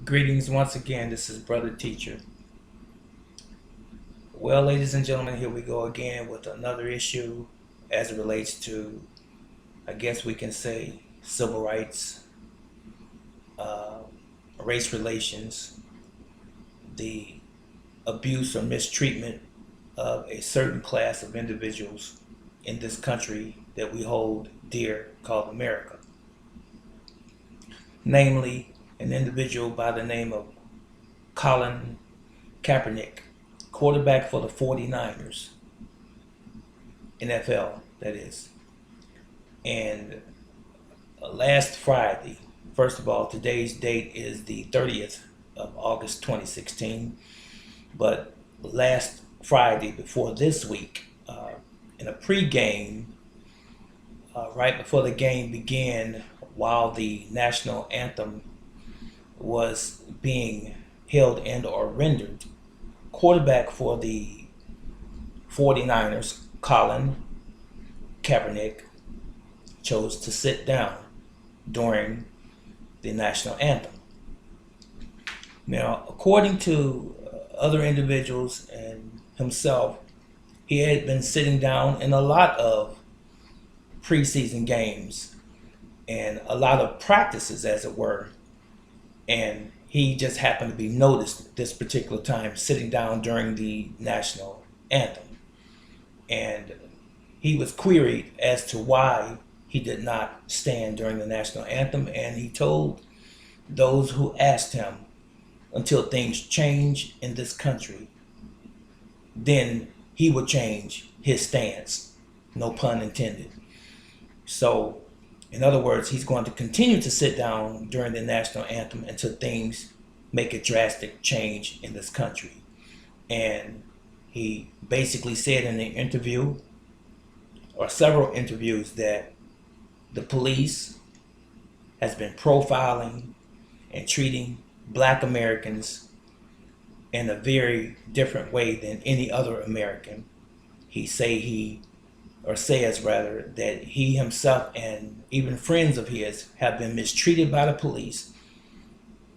Greetings once again. This is Brother Teacher. Well, ladies and gentlemen, here we go again with another issue as it relates to, I guess we can say, civil rights, race relations, the abuse or mistreatment of a certain class of individuals in this country that we hold dear called America. Namely, an individual by the name of Colin Kaepernick, quarterback for the 49ers, NFL, that is. And last Friday, first of all, today's date is the 30th of August 2016, but last Friday before this week, in a pregame, right before the game began, while the national anthem was being held and or rendered, quarterback for the 49ers, Colin Kaepernick, chose to sit down during the national anthem. Now, according to other individuals and himself, he had been sitting down in a lot of preseason games and a lot of practices, as it were, and he just happened to be noticed this particular time sitting down during the national anthem. And he was queried as to why he did not stand during the national anthem, and he told those who asked him, until things change in this country, then he would change his stance, no pun intended. So, in other words, he's going to continue to sit down during the national anthem until things make a drastic change in this country. And he basically said in an interview, or several interviews, that the police has been profiling and treating Black Americans in a very different way than any other American. He says rather that he himself and even friends of his have been mistreated by the police.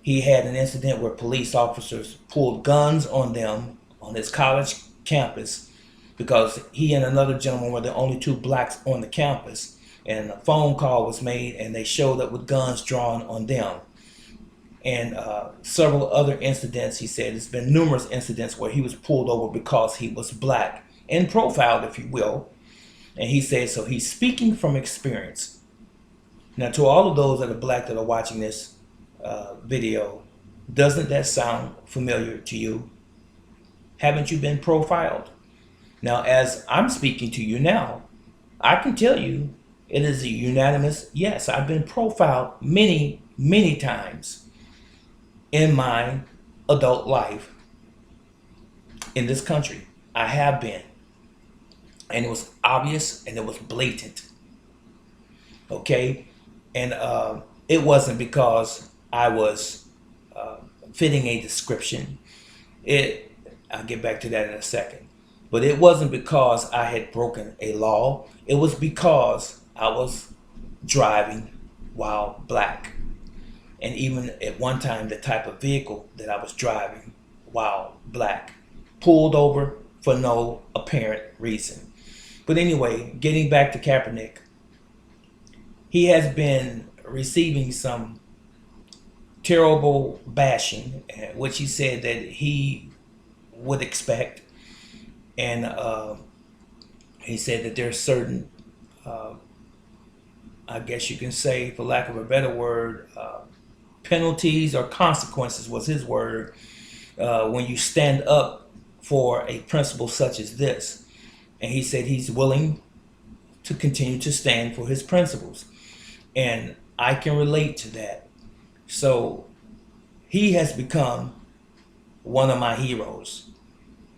He had an incident where police officers pulled guns on them on his college campus because he and another gentleman were the only two blacks on the campus, and a phone call was made and they showed up with guns drawn on them. And several other incidents, he said, there's been numerous incidents where he was pulled over because he was black and profiled, if you will. And he said, so he's speaking from experience. Now, to all of those that are black that are watching this video, doesn't that sound familiar to you? Haven't you been profiled? Now, as I'm speaking to you now, I can tell you it is a unanimous yes. I've been profiled many, many times in my adult life in this country. I have been. And it was obvious and it was blatant. Okay? And it wasn't because I was fitting a description. I'll get back to that in a second. But it wasn't because I had broken a law. It was because I was driving while black. And even at one time, the type of vehicle that I was driving while black, pulled over for no apparent reason. But anyway, getting back to Kaepernick, he has been receiving some terrible bashing, which he said that he would expect. And he said that there's certain, I guess you can say, for lack of a better word, penalties or consequences was his word, when you stand up for a principle such as this. And he said he's willing to continue to stand for his principles. And I can relate to that. So he has become one of my heroes.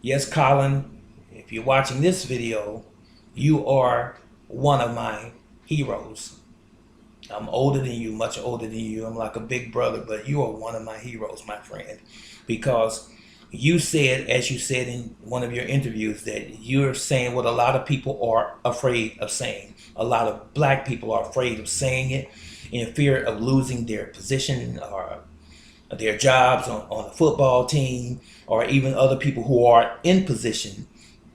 Yes, Colin, if you're watching this video, you are one of my heroes. I'm older than you, much older than you. I'm like a big brother, but you are one of my heroes, my friend, because you said, as you said in one of your interviews, that you're saying what a lot of people are afraid of saying. A lot of black people are afraid of saying it in fear of losing their position or their jobs on a football team, or even other people who are in position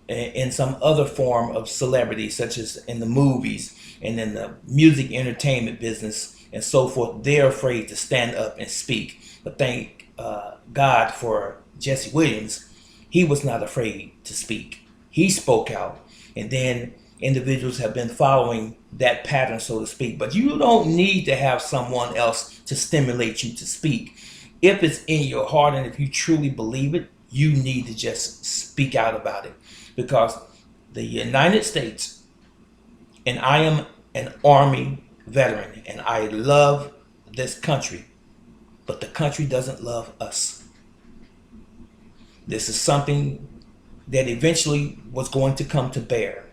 in some other form of celebrity, such as in the movies and in the music entertainment business and so forth. They're afraid to stand up and speak. But thank God for Jesse Williams. He was not afraid to speak. He spoke out. And then individuals have been following that pattern, so to speak. But you don't need to have someone else to stimulate you to speak. If it's in your heart and if you truly believe it, you need to just speak out about it. Because the United States, and I am an Army veteran, and I love this country, but the country doesn't love us. This is something that eventually was going to come to bear.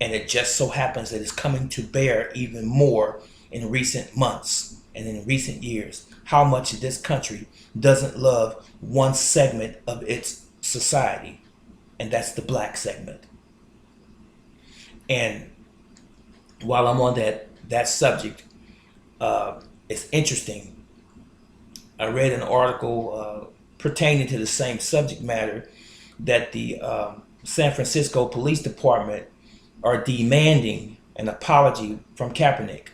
And it just so happens that it's coming to bear even more in recent months and in recent years. How much this country doesn't love one segment of its society, and that's the black segment. And while I'm on that subject, it's interesting. I read an article pertaining to the same subject matter that the San Francisco Police Department are demanding an apology from Kaepernick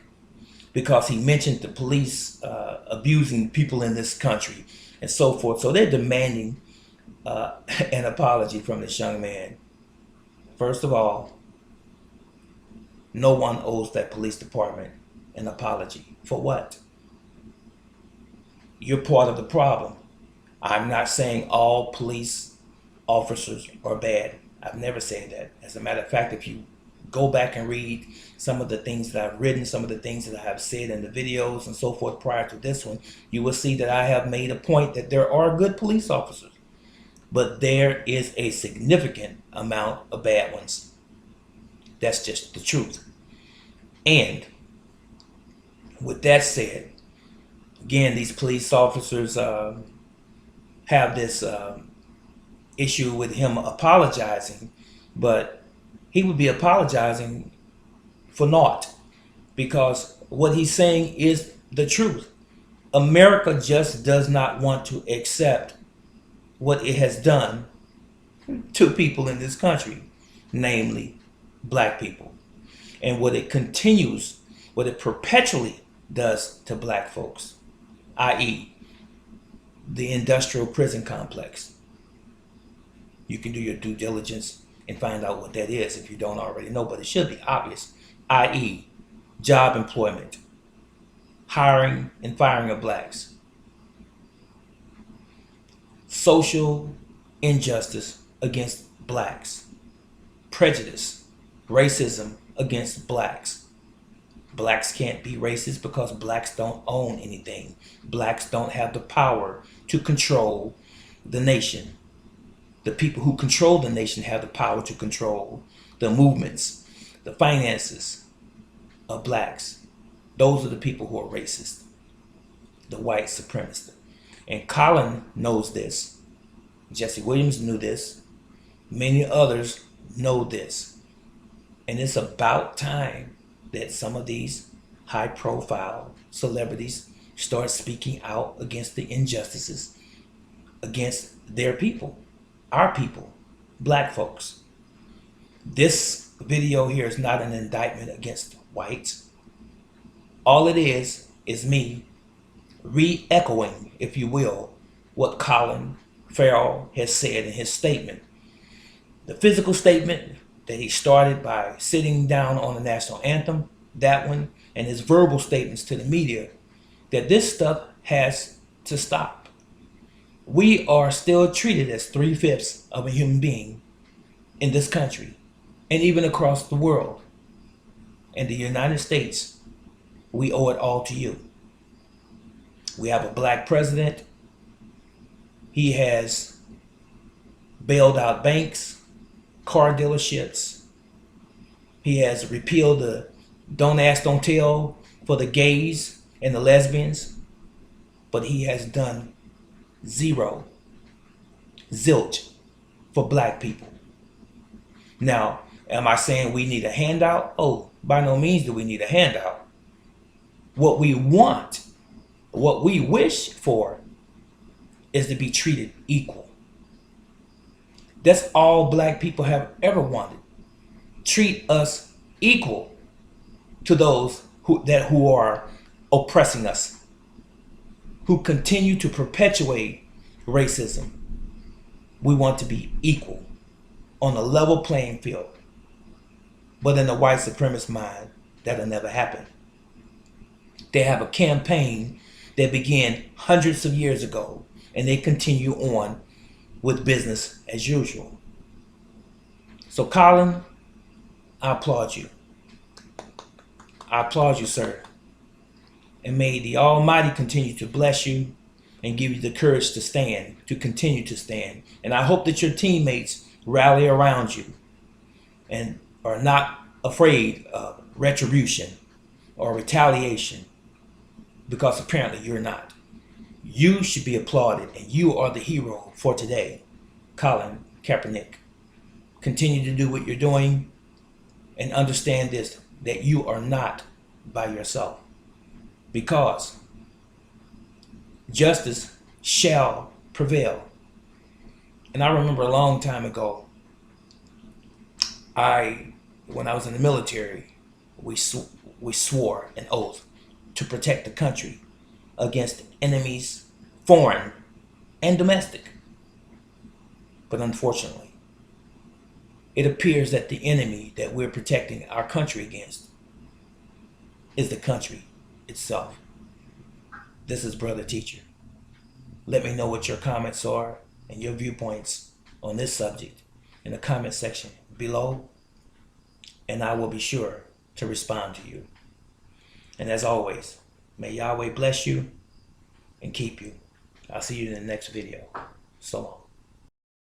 because he mentioned the police abusing people in this country and so forth. So they're demanding an apology from this young man. First of all, no one owes that police department an apology. For what? You're part of the problem. I'm not saying all police officers are bad. I've never said that. As a matter of fact, if you go back and read some of the things that I've written, some of the things that I have said in the videos and so forth prior to this one, you will see that I have made a point that there are good police officers, but there is a significant amount of bad ones. That's just the truth. And with that said, again, these police officers have this issue with him apologizing, but he would be apologizing for naught, because what he's saying is the truth. America just does not want to accept what it has done to people in this country, namely black people, and what it continues, what it perpetually does to black folks, i.e. the industrial prison complex. You can do your due diligence and find out what that is if you don't already know, but it should be obvious, i.e. job employment, hiring and firing of blacks, social injustice against blacks, prejudice, racism against blacks. Blacks can't be racist because blacks don't own anything. Blacks don't have the power to control the nation. The people who control the nation have the power to control the movements, the finances of blacks. Those are the people who are racist, the white supremacists. And Colin knows this. Jesse Williams knew this. Many others know this. And it's about time that some of these high-profile celebrities start speaking out against the injustices against their people, our people, black folks. This video here is not an indictment against whites. All it is me re-echoing, if you will, what Colin Farrell has said in his statement. The physical statement that he started by sitting down on the national anthem, that one, and his verbal statements to the media, that this stuff has to stop. We are still treated as 3/5 of a human being in this country and even across the world. In the United States, we owe it all to you. We have a black president. He has bailed out banks, car dealerships. He has repealed the don't ask, don't tell for the gays and the lesbians. But he has done zero, zilch for black people. Now, am I saying we need a handout? Oh, by no means do we need a handout. What we want, what we wish for, is to be treated equal. That's all black people have ever wanted. Treat us equal to those who are oppressing us, who continue to perpetuate racism. We want to be equal on a level playing field. But in the white supremacist mind, that'll never happen. They have a campaign that began hundreds of years ago, and they continue on with business as usual. So Colin, I applaud you. I applaud you, sir. And may the Almighty continue to bless you and give you the courage to stand, to continue to stand. And I hope that your teammates rally around you and are not afraid of retribution or retaliation, because apparently you're not. You should be applauded, and you are the hero for today, Colin Kaepernick. Continue to do what you're doing and understand this, that you are not by yourself, because justice shall prevail. And I remember a long time ago, when I was in the military, we swore an oath to protect the country against enemies, foreign and domestic. But unfortunately, it appears that the enemy that we're protecting our country against is the country itself. This is Brother Teacher. Let me know what your comments are and your viewpoints on this subject in the comment section below, and I will be sure to respond to you. And as always, may Yahweh bless you and keep you. I'll see you in the next video. So long.